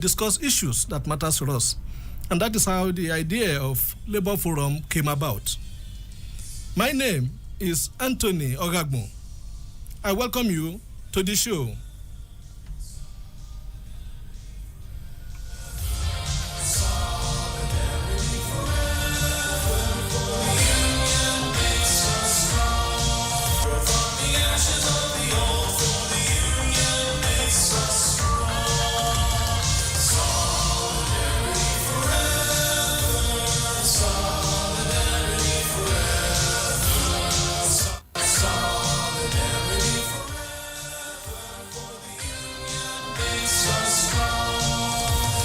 discuss issues that matter to us. And that is how the idea of Labour Forum came about. My name is Anthony Ogagmo. I welcome you to the show.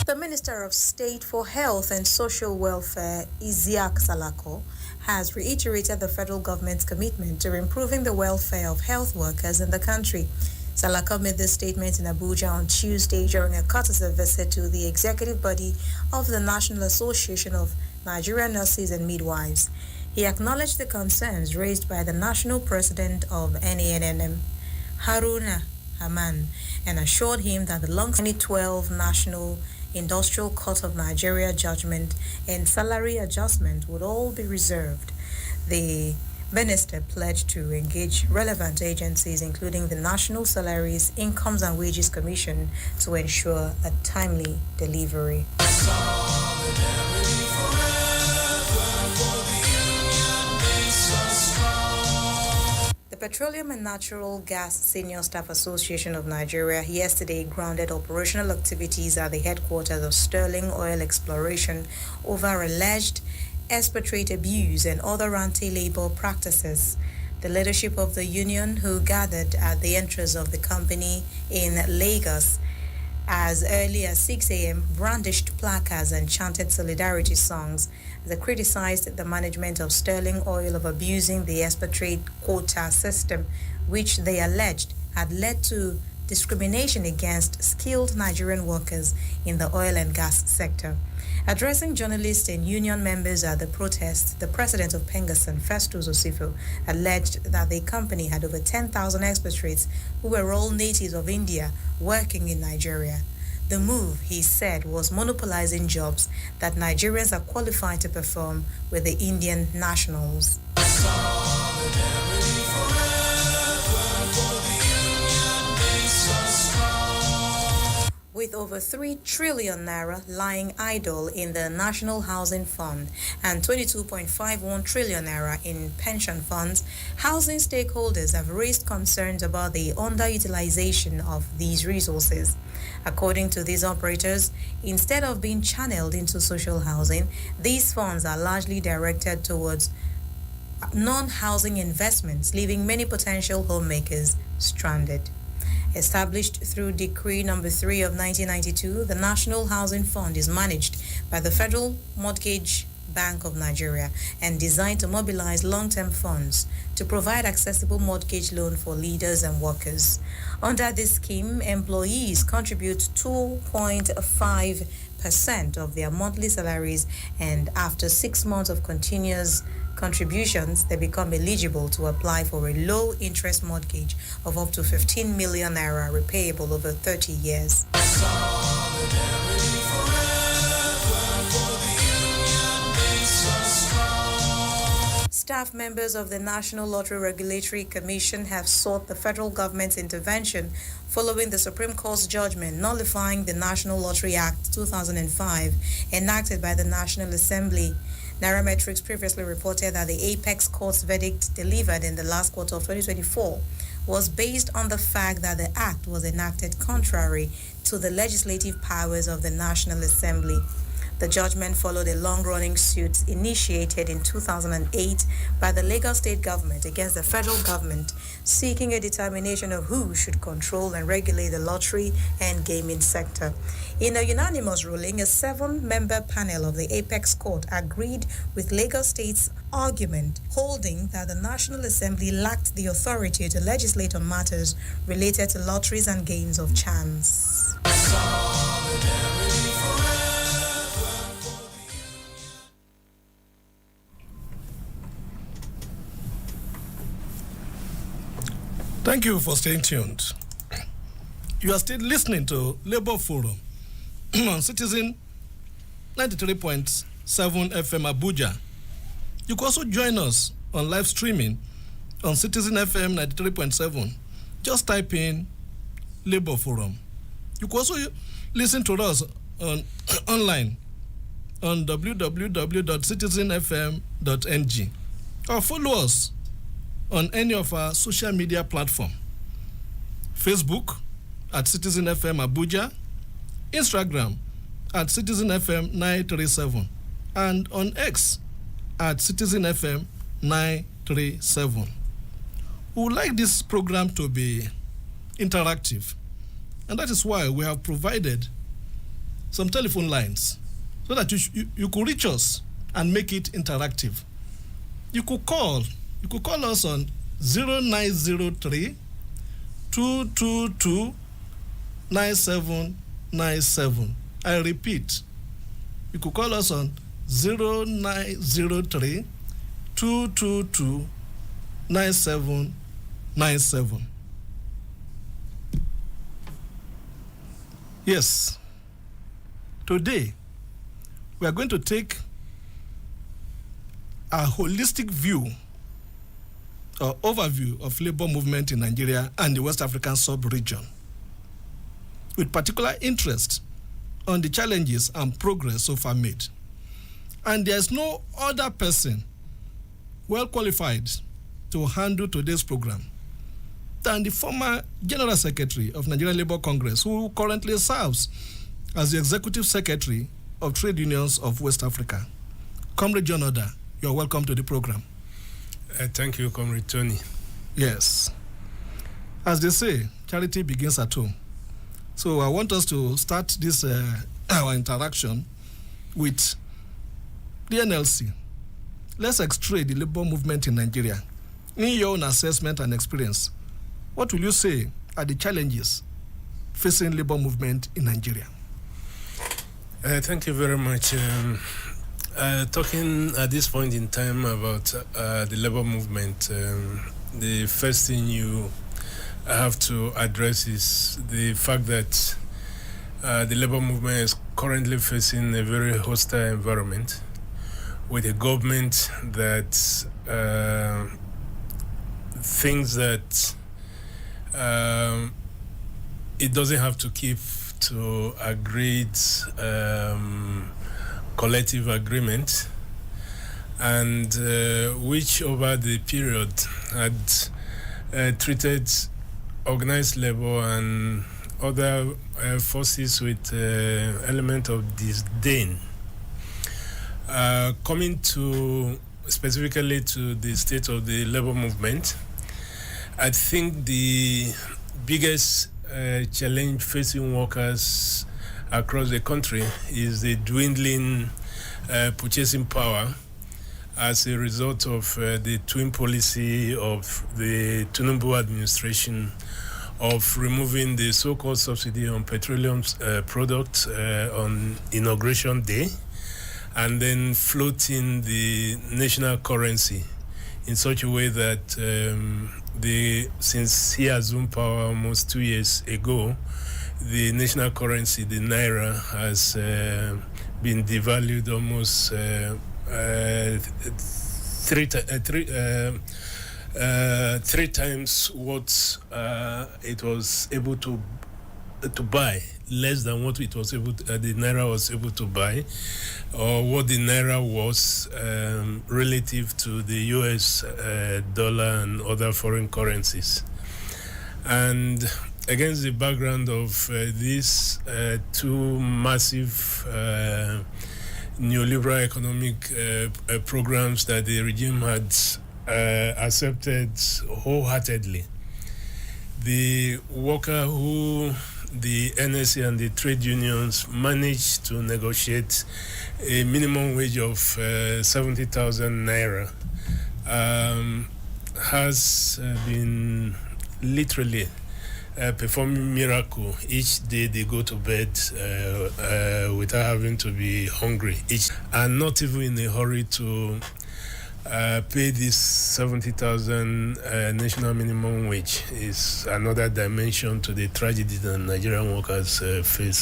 The Minister of State for Health and Social Welfare, Isiaq Salako, has reiterated the federal government's commitment to improving the welfare of health workers in the country. Salako made this statement in Abuja on Tuesday during a courtesy visit to the executive body of the National Association of Nigerian Nurses and Midwives. He acknowledged the concerns raised by the national president of NANNM, Haruna Haman, and assured him that the long 2012 National Industrial Court of Nigeria judgment and salary adjustment would all be reserved. The minister pledged to engage relevant agencies, including the National Salaries, Incomes and Wages Commission, to ensure a timely delivery. The Petroleum and Natural Gas Senior Staff Association of Nigeria yesterday grounded operational activities at the headquarters of Sterling Oil Exploration over alleged expatriate abuse and other anti-labor practices. The leadership of the union, who gathered at the entrance of the company in Lagos as early as 6 a.m., brandished placards and chanted solidarity songs. They criticized the management of Sterling Oil of abusing the expatriate quota system, which they alleged had led to discrimination against skilled Nigerian workers in the oil and gas sector. Addressing journalists and union members at the protest, the president of Pengasan, Festus Osifo, alleged that the company had over 10,000 expatriates who were all natives of India working in Nigeria. The move, he said, was monopolizing jobs that Nigerians are qualified to perform with the Indian nationals. With over 3 trillion naira lying idle in the National Housing Fund and 22.51 trillion naira in pension funds, housing stakeholders have raised concerns about the underutilization of these resources. According to these operators, instead of being channeled into social housing, these funds are largely directed towards non-housing investments, leaving many potential homemakers stranded. Established through Decree Number 3 of 1992, the National Housing Fund is managed by the Federal Mortgage Bank of Nigeria and designed to mobilize long-term funds to provide accessible mortgage loan for leaders and workers. Under this scheme, employees contribute 2.5% of their monthly salaries, and after 6 months of continuous contributions, they become eligible to apply for a low-interest mortgage of up to 15 million naira repayable over 30 years. Staff members of the National Lottery Regulatory Commission have sought the federal government's intervention following the Supreme Court's judgment nullifying the National Lottery Act 2005 enacted by the National Assembly. Nairametrics previously reported that the Apex Court's verdict delivered in the last quarter of 2024 was based on the fact that the act was enacted contrary to the legislative powers of the National Assembly. The judgment followed a long-running suit initiated in 2008 by the Lagos State government against the federal government, seeking a determination of who should control and regulate the lottery and gaming sector. In a unanimous ruling, a 7-member panel of the Apex Court agreed with Lagos State's argument, holding that the National Assembly lacked the authority to legislate on matters related to lotteries and games of chance. Thank you for staying tuned. You are still listening to Labour Forum on Citizen 93.7 FM Abuja. You can also join us on live streaming on Citizen FM 93.7. Just type in Labour Forum. You can also listen to us on online on www.citizenfm.ng or follow us on any of our social media platforms. Facebook at Citizen FM Abuja, Instagram at Citizen FM 937, and on X at Citizen FM 937. We would like this program to be interactive, and that is why we have provided some telephone lines so that you could reach us and make it interactive. You could call us on 0903 222 9797. I repeat, you could call us on 0903 222 9797. Yes, today we are going to take a holistic view or overview of labor movement in Nigeria and the West African sub-region, with particular interest on the challenges and progress so far made. And there is no other person well qualified to handle today's program than the former General Secretary of Nigerian Labour Congress, who currently serves as the Executive Secretary of Trade Unions of West Africa. Comrade John Oda, you're welcome to the program. Thank you, Comrade Tony. Yes. As they say, charity begins at home. So I want us to start this our interaction with the NLC. Let's x-ray the labor movement in Nigeria. In your own assessment and experience, what will you say are the challenges facing labor movement in Nigeria? Thank you very much. Talking at this point in time about the labor movement, the first thing you have to address is the fact that the labor movement is currently facing a very hostile environment with a government that thinks that it doesn't have to keep to agreed collective agreement, and which over the period had treated organized labor and other forces with element of disdain. Coming to specifically to the state of the labor movement, I think the biggest challenge facing workers across the country is the dwindling purchasing power as a result of the twin policy of the Tinubu administration of removing the so-called subsidy on petroleum products on inauguration day, and then floating the national currency in such a way that since he assumed power almost 2 years ago, the national currency, the naira, has been devalued almost three times what it was able to buy, less than what it was able to, the naira was able to buy, or what the naira was relative to the US dollar and other foreign currencies. And against the background of these two massive neoliberal economic programs that the regime had accepted wholeheartedly, the worker who the NSC and the trade unions managed to negotiate a minimum wage of 70,000 naira has been literally performing miracle. Each day they go to bed without having to be hungry, and not even in a hurry to pay this 70,000 national minimum wage. Is another dimension to the tragedy that Nigerian workers face.